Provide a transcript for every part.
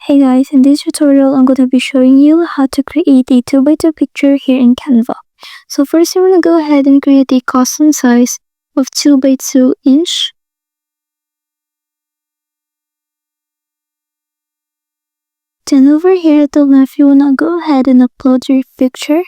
Hey guys, in this tutorial I'm going to be showing you how to create a 2x2 picture here in Canva. So first I'm going to go ahead and create a custom size of 2x2 inch. Then over here at the left you want to go ahead and upload your picture.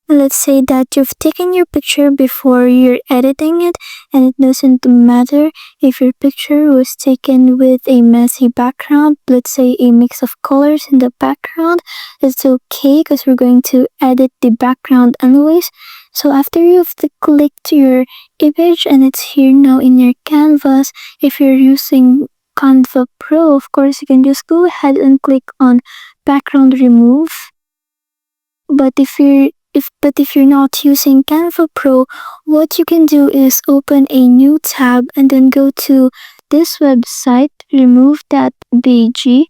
Let's say that you've taken your picture before you're editing it, and it doesn't matter if your picture was taken with a messy background, let's say a mix of colors in the background. It's okay because we're going to edit the background anyways. So after you've clicked your image and it's here now in your canvas, if you're using Canva Pro, of course you can just go ahead and click on background remove. But if you're not using Canva Pro, what you can do is open a new tab and then go to this website, remove.bg.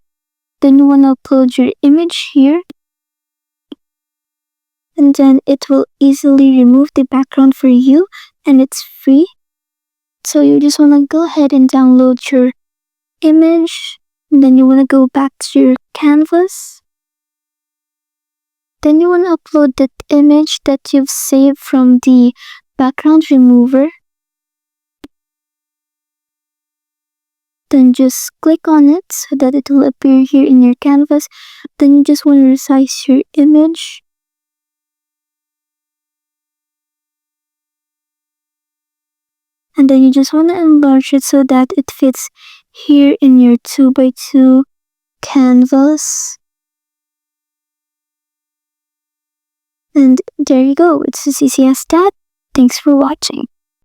Then you want to upload your image here. And then it will easily remove the background for you, and it's free. So you just want to go ahead and download your image. And then you want to go back to your canvas. Then you want to upload that image that you've saved from the background remover. Then just click on it so that it will appear here in your canvas. Then you just want to resize your image. And then you just want to enlarge it so that it fits here in your 2x2 canvas. And there you go, it's as easy as that. Thanks for watching.